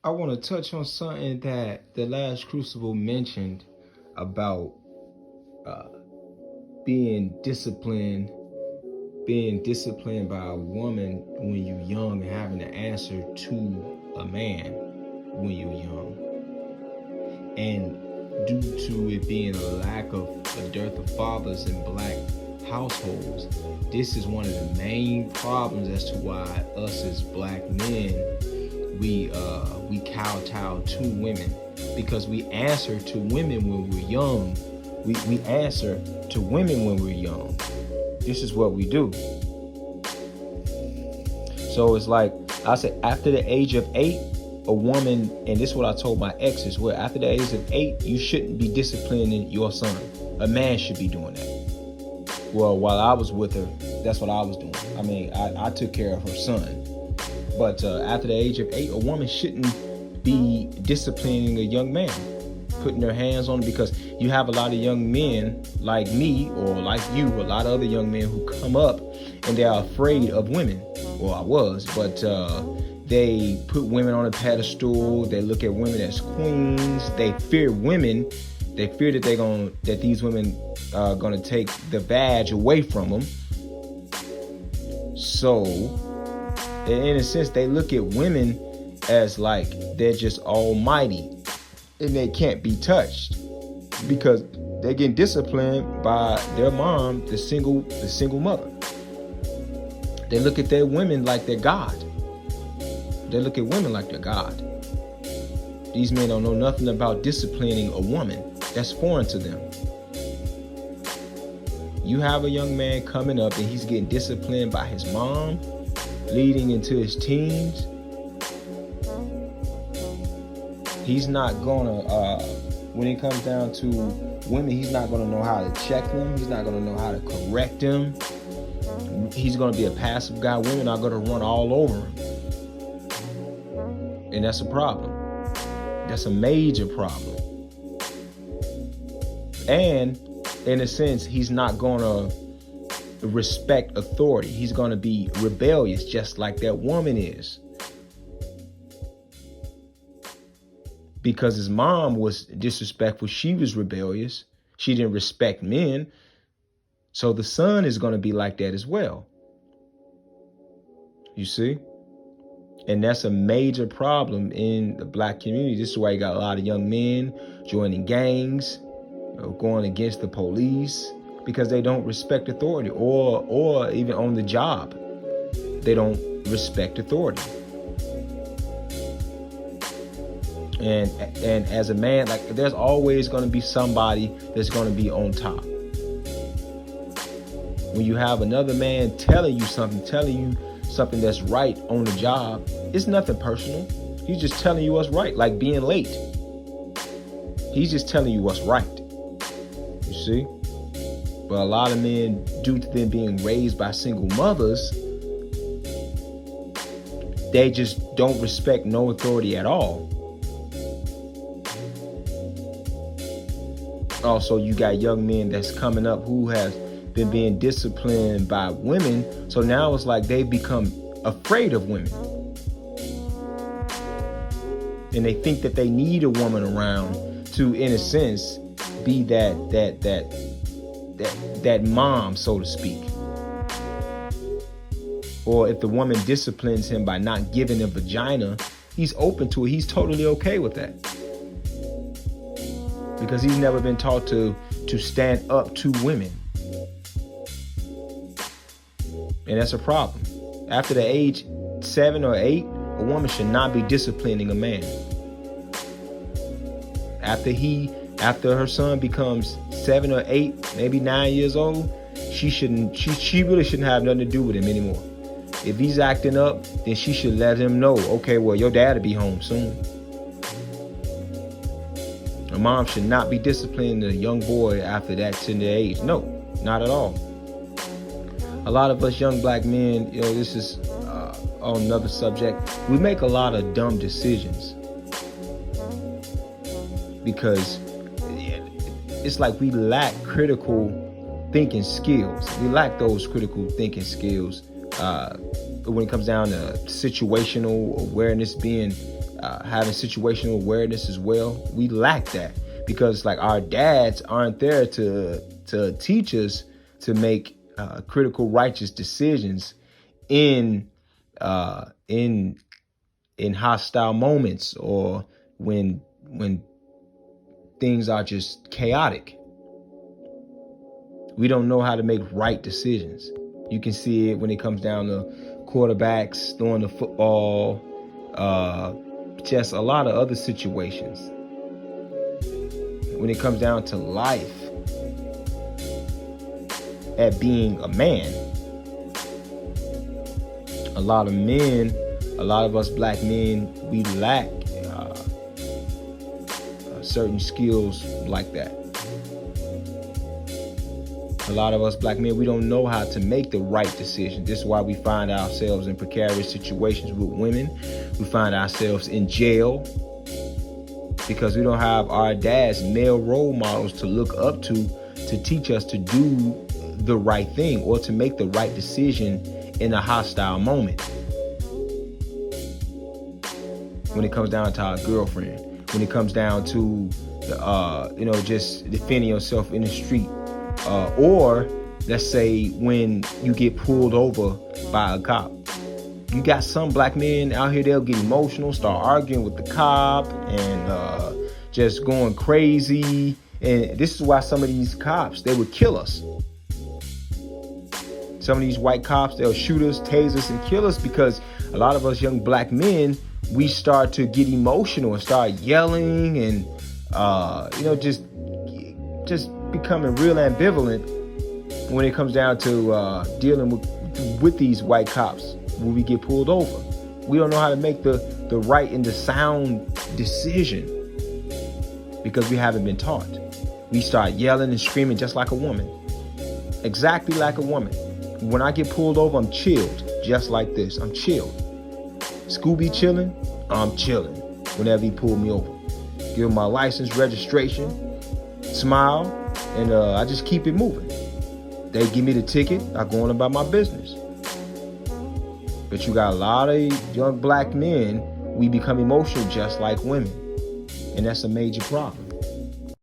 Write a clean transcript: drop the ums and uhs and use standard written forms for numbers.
I want to touch on something that the last crucible mentioned about uh, being disciplined, being disciplined by a woman when you're young and having to answer to a man when you're young. And due to it being a dearth of fathers in black households, this is one of the main problems as to why us as black men we kowtow to women, because we answer to women when we're young. We answer to women when we're young. This is what we do. So it's like I said, after the age of 8, a woman, and this is what I told my exes, where after the age of 8, you shouldn't be disciplining your son. A man should be doing that. Well, while I was with her, that's what I was doing. I mean, I took care of her son. But after the age of 8, a woman shouldn't be disciplining a young man, putting her hands on him, because you have a lot of young men like me or like you, a lot of other young men who come up and they're afraid of women. Well, I was, but they put women on a pedestal. They look at women as queens. They fear women. They fear that these women are gonna take the badge away from them. So, in a sense, they look at women as like they're just almighty and they can't be touched, because they're getting disciplined by their mom, the single mother. They look at their women like they're God. They look at women like they're God. These men don't know nothing about disciplining a woman. That's foreign to them. You have a young man coming up and he's getting disciplined by his mom, leading into his teens. He's not gonna, when it comes down to women, he's not gonna know how to check them. He's not gonna know how to correct them. He's gonna be a passive guy. Women are gonna run all over him. And that's a problem. That's a major problem. And in a sense, he's not gonna respect authority. He's gonna be rebellious, just like that woman is. Because his mom was disrespectful, she was rebellious. She didn't respect men. So the son is gonna be like that as well. You see? And that's a major problem in the black community. This is why you got a lot of young men joining gangs, going against the police, because they don't respect authority, or even on the job, they don't respect authority. And as a man, like, there's always going to be somebody that's going to be on top. When you have another man telling you something that's right on the job, it's nothing personal. He's just telling you what's right, like being late. He's just telling you what's right. You see? But a lot of men, due to them being raised by single mothers, they just don't respect no authority at all. Also, you got young men that's coming up who have been being disciplined by women. So now it's like they become afraid of women. And they think that they need a woman around to, in a sense, be that mom, so to speak. Or if the woman disciplines him by not giving a vagina, he's open to it. He's totally okay with that. Because he's never been taught to stand up to women. And that's a problem. After the age 7 or 8, a woman should not be disciplining a man. After her son becomes 7 or 8, maybe 9 years old, she really shouldn't have nothing to do with him anymore. If he's acting up, then she should let him know, okay, well, your dad will be home soon. A mom should not be disciplining a young boy after that tender age. No, not at all. A lot of us young black men, this is on another subject. We make a lot of dumb decisions because it's like we lack critical thinking skills. We lack those critical thinking skills when it comes down to situational awareness, being having situational awareness as well. We lack that because like our dads aren't there to teach us to make critical, righteous decisions in hostile moments or when things are just chaotic. We don't know how to make right decisions. You can see it when it comes down to quarterbacks throwing the football, just a lot of other situations. When it comes down to life, at being a man, a lot of us black men, we lack certain skills like that. A lot of us black men, we don't know how to make the right decision. This is why we find ourselves in precarious situations with women. We find ourselves in jail because we don't have our dads, male role models to look up to teach us to do the right thing or to make the right decision in a hostile moment. When it comes down to our girlfriend, when it comes down to just defending yourself in the street, or let's say when you get pulled over by a cop. You got some black men out here, they'll get emotional, start arguing with the cop and just going crazy. And this is why some of these cops, they would kill us. Some of these white cops, they'll shoot us, tase us, and kill us because a lot of us young black men, we start to get emotional and start yelling and just becoming real ambivalent when it comes down to dealing with these white cops when we get pulled over. We don't know how to make the right and the sound decision because we haven't been taught. We start yelling and screaming just like a woman. Exactly like a woman. When I get pulled over, I'm chilled, just like this. I'm chilled. Scooby chilling, I'm chilling whenever he pulled me over. Give him my license, registration, smile, and I just keep it moving. They give me the ticket, I go on about my business. But you got a lot of young black men, we become emotional just like women. And that's a major problem.